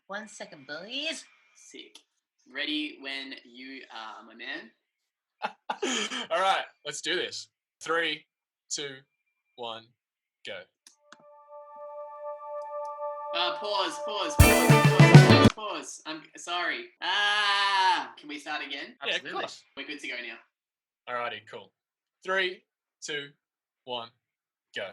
1 second, please. Sick. Ready when you are, my man. All right, let's do this. 3, 2, 1, go. Pause. I'm sorry. Can we start again? Yeah, of course. We're good to go now. Alrighty, cool. 3, 2, 1, go.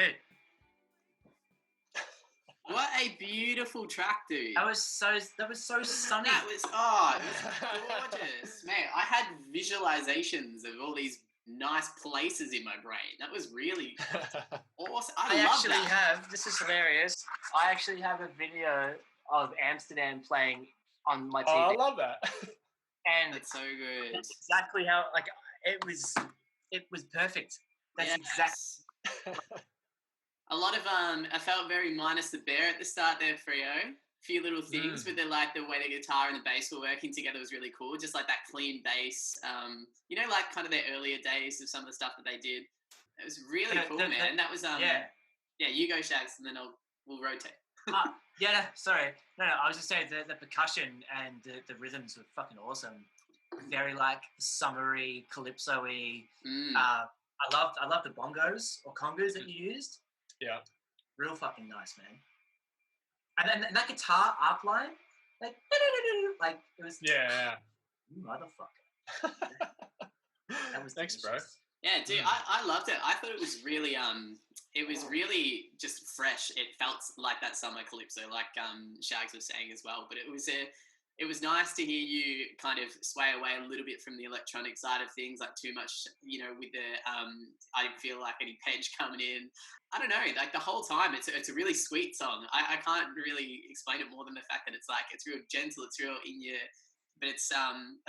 Dude, What a beautiful track, dude. that was so sunny. It was gorgeous. Mate, I had visualizations of all these nice places in my brain. That was really awesome. I love actually that. have, this is hilarious, I actually have a video of Amsterdam playing on my TV. Oh, I love that. And That's so good. that's exactly how, like, it was perfect. That's exactly. A lot of I felt very Minus the Bear at the start there, Freo. A few little things, but the way the guitar and the bass were working together was really cool. Just like that clean bass. Like kind of their earlier days of some of the stuff that they did. It was really cool, man. That was yeah. You go, Shags, and then we'll rotate. Sorry. No, I was just saying the percussion and the rhythms were fucking awesome. Very like summery, calypso-y. I love the bongos or congas that you used. Yeah. Real fucking nice, man. And then that guitar arp line, like it was. Yeah. You motherfucker. That was Thanks, delicious. bro. Yeah, dude, I loved it. I thought it was really just fresh. It felt like that summer calypso, like Shags was saying as well. But it it was nice to hear you kind of sway away a little bit from the electronic side of things, like too much, with the I didn't feel like any Page coming in. I don't know, like the whole time, it's a really sweet song. I can't really explain it more than the fact that it's real gentle, it's real in your, but it's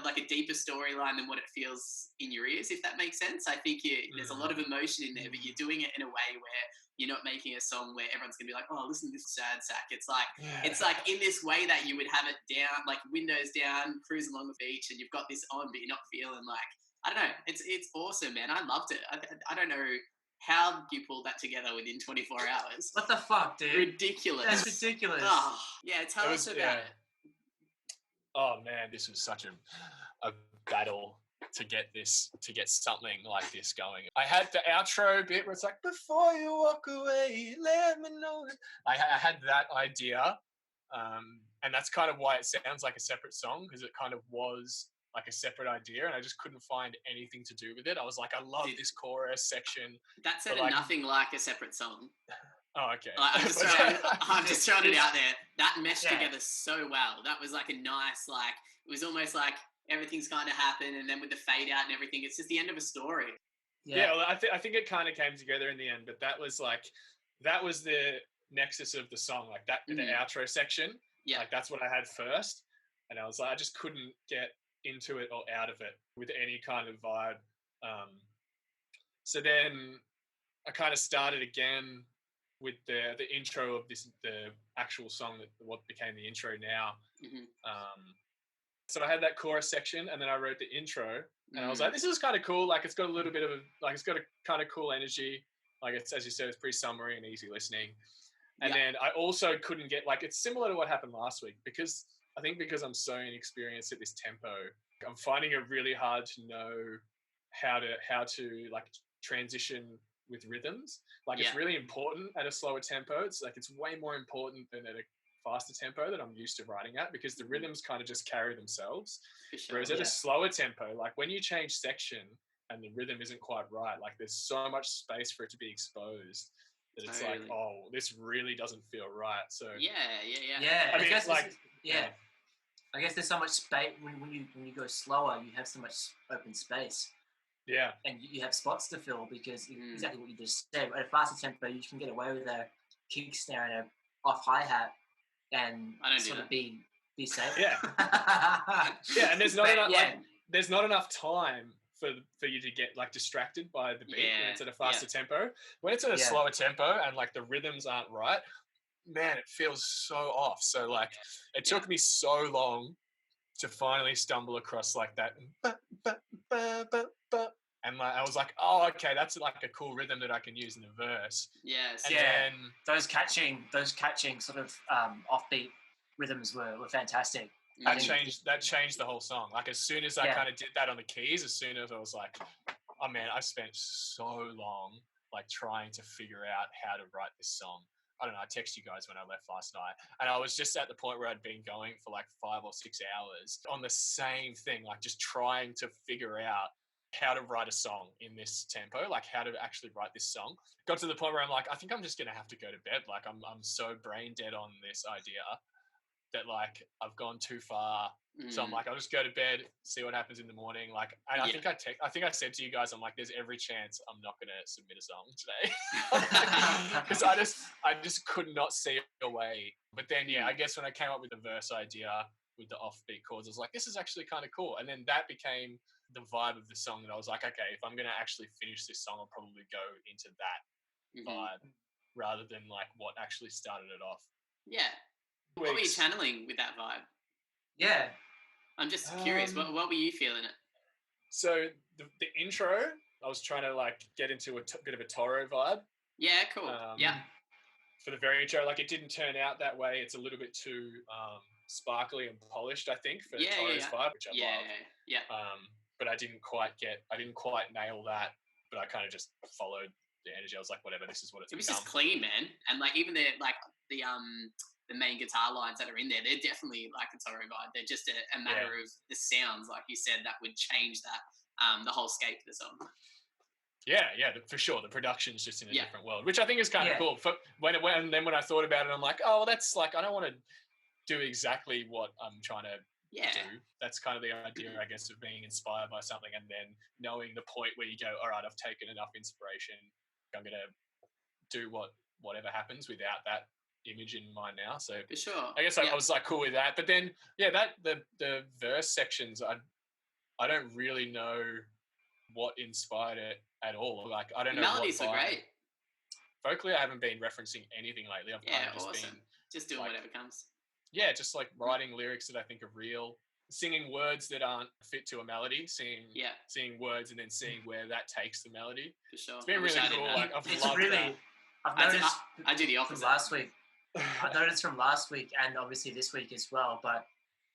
like a deeper storyline than what it feels in your ears, if that makes sense. I think there's a lot of emotion in there, but you're doing it in a way where you're not making a song where everyone's gonna be like, oh, listen to this sad sack. It's like in this way that you would have it down, like windows down, cruising along the beach, and you've got this on, but you're not feeling like, I don't know. It's awesome, man. I loved it. I don't know how you pulled that together within 24 hours. What the fuck, dude? Ridiculous. That's ridiculous. Oh, yeah, tell us about it. Oh man, this was such a battle to get something like this going. I had the outro bit where it's like, before you walk away, let me know. I had that idea, and that's kind of why it sounds like a separate song, because it kind of was like a separate idea, and I just couldn't find anything to do with it. I was like, I love this chorus section. That sounded nothing like a separate song. Oh, okay. I'm just throwing it out there. That meshed together so well. That was like a nice, like, it was almost like everything's kind of happened, and then with the fade out and everything, it's just the end of a story. Yeah, well, I think it kind of came together in the end, but that was the nexus of the song, like that, the outro section. Yeah. Like that's what I had first. And I was like, I just couldn't get into it or out of it with any kind of vibe. So then I kind of started again with the intro of the actual song, what became the intro now. So I had that chorus section, and then I wrote the intro, and I was like, this is kind of cool. Like it's got a little bit of it's got a kind of cool energy. Like it's, as you said, it's pretty summery and easy listening. And then I also couldn't get, like, it's similar to what happened last week, because I'm so inexperienced at this tempo, I'm finding it really hard to know how to like transition with rhythms. Like it's really important at a slower tempo. It's like, it's way more important than at a faster tempo that I'm used to writing at, because the rhythms kind of just carry themselves. Sure, whereas at a slower tempo, like when you change section and the rhythm isn't quite right, like there's so much space for it to be exposed that it's like, oh, this really doesn't feel right. So yeah. I mean, I guess there's so much space when you go slower. You have so much open space. Yeah, and you have spots to fill, because exactly what you just said. At a faster tempo, you can get away with a kick snare and a off hi hat, and sort of be safe. Yeah, and there's not enough. Like, there's not enough time for you to get like distracted by the beat when it's at a faster tempo. When it's at a slower tempo and like the rhythms aren't right, man, it feels so off. So like it took me so long to finally stumble across like that, and like I was like, oh, okay, that's like a cool rhythm that I can use in the verse. Yes, and then those catching sort of offbeat rhythms were fantastic. That changed the whole song. Like as soon as I kind of did that on the keys, as soon as I was like, oh man, I spent so long like trying to figure out how to write this song. I don't know, I texted you guys when I left last night, and I was just at the point where I'd been going for like 5 or 6 hours on the same thing, like just trying to figure out how to write a song in this tempo, like how to actually write this song. Got to the point where I'm like, I think I'm just going to have to go to bed. Like I'm so brain dead on this idea that like I've gone too far. So I'm like, I'll just go to bed, see what happens in the morning. Like, and I think I said to you guys, I'm like, there's every chance I'm not going to submit a song today, because I just could not see a way. But then, I guess when I came up with the verse idea with the offbeat chords, I was like, this is actually kind of cool. And then that became the vibe of the song. That I was like, okay, if I'm going to actually finish this song, I'll probably go into that vibe rather than like what actually started it off. Yeah. What were you channeling with that vibe? Yeah. I'm just curious, what were you feeling it? So the intro, I was trying to like get into a bit of a Toro vibe. Yeah, cool. For the very intro, like it didn't turn out that way. It's a little bit too sparkly and polished, I think, for Toro's vibe, which I love. Yeah. But I didn't quite nail that, but I kind of just followed the energy. I was like, whatever, this is what it's become. It was just clean, man. And like even the main guitar lines that are in there, they're definitely like a Toro vibe. They're just a matter of the sounds, like you said, that would change that the whole scape of the song. Yeah, for sure. The production's just in a different world, which I think is kind of cool. When I thought about it, I'm like, oh, well, that's like, I don't want to do exactly what I'm trying to do. That's kind of the idea, I guess, of being inspired by something and then knowing the point where you go, all right, I've taken enough inspiration. I'm going to do whatever happens without that image in mind now. So for sure, I guess I was like cool with that. But then, the verse sections, I don't really know what inspired it at all. Like, I don't know. Melodies are great. Vocally, I haven't been referencing anything lately. I've kind of just awesome. been just doing whatever comes. Yeah, just like writing lyrics that I think are real, singing words that aren't fit to a melody, seeing words and then seeing where that takes the melody. For sure. It's been really cool. Like, it's really, I've noticed. I do the opposite. From last week. I noticed from last week and obviously this week as well, but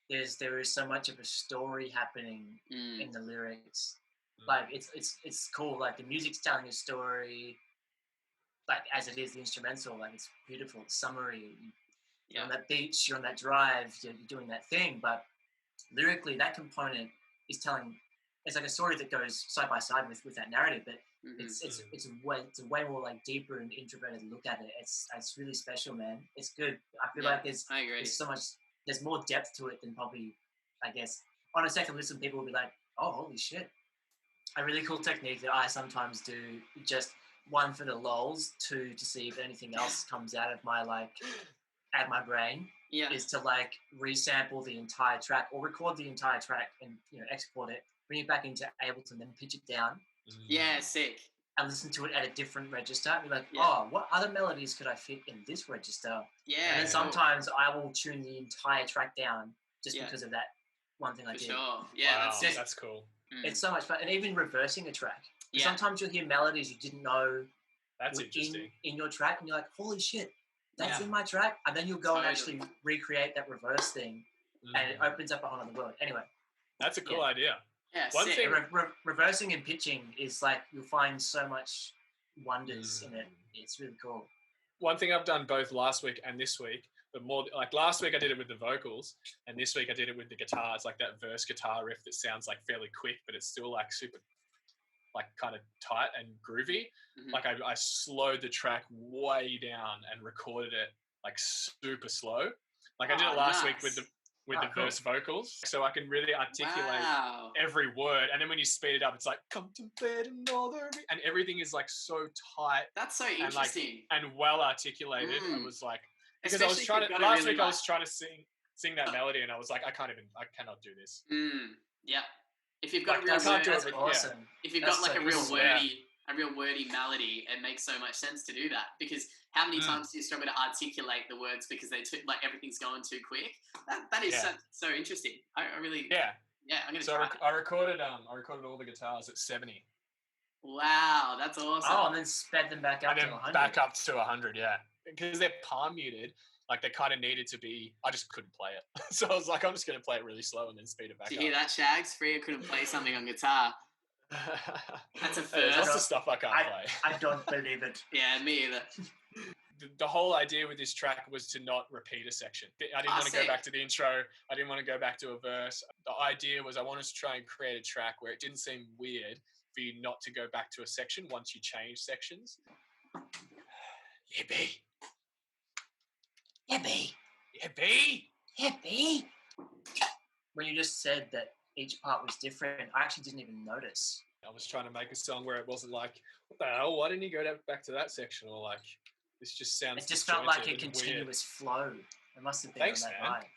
there is so much of a story happening in the lyrics. Like it's cool. Like the music's telling a story, like as it is the instrumental. Like it's beautiful. It's summery. You're on that beach. You're on that drive. You're doing that thing. But lyrically, that component is telling. It's like a story that goes side by side with that narrative. But it's a way more like deeper and introverted look at it. It's really special, man. It's good. I feel like there's so much. There's more depth to it than probably, I guess, on a second listen, people will be like, "Oh, holy shit!" A really cool technique that I sometimes do, just one for the lulz, two to see if anything else comes out of my brain, is to like resample the entire track or record the entire track and export it, bring it back into Ableton, then pitch it down. Yeah, sick. And listen to it at a different register and be like, what other melodies could I fit in this register? Yeah. And then sometimes I will tune the entire track down just because of that one thing I did. For sure. Yeah, wow, that's cool. It's so much fun. And even reversing a track. Sometimes you'll hear melodies you didn't know that's interesting in your track, and you're like, holy shit, that's in my track. And then you'll go and actually recreate that reverse thing, and it opens up a whole other world. Anyway. That's a cool idea. Yeah, one thing reversing and pitching is like you'll find so much wonders in it. It's really cool. One thing I've done both last week and this week, but more like last week I did it with the vocals, and this week I did it with the guitar. It's like that verse guitar riff that sounds like fairly quick, but it's still like super, like kind of tight and groovy. Like I slowed the track way down and recorded it like super slow. Like I did it last week with the verse vocals, so I can really articulate every word. And then when you speed it up, it's like come to bed and all the and everything is like so tight. That's so interesting and well articulated. I was like, because I was trying to last week I was trying to sing that melody, and I was like, I cannot do this. Yeah, if you've got a real word, awesome. If you've got like a real wordy melody, it makes so much sense to do that, because how many times do you struggle to articulate the words because like everything's going too quick? That is so interesting. I really I'm gonna try. I recorded all the guitars at 70. Wow, that's awesome. Oh, and then sped them back up to 100. Back up to 100, because they're palm muted. Like they kind of needed to be. I just couldn't play it, so I was like, I'm just gonna play it really slow and then speed it back up. Did you hear that, Shags? Freya couldn't play something on guitar. That's a first. There's lots of stuff I can't play. I don't believe it. Yeah, me either. The whole idea with this track was to not repeat a section. I didn't want to go back to the intro. I didn't want to go back to a verse. The idea was I wanted to try and create a track where it didn't seem weird for you not to go back to a section once you change sections. Yippee. Yippee. Yippee. Yippee. When you just said that each part was different, I actually didn't even notice. I was trying to make a song where it wasn't like, what the hell, why didn't you go back to that section? Or like, this just sounds... It just felt like a continuous flow. It must have been Thanks, on that man. line.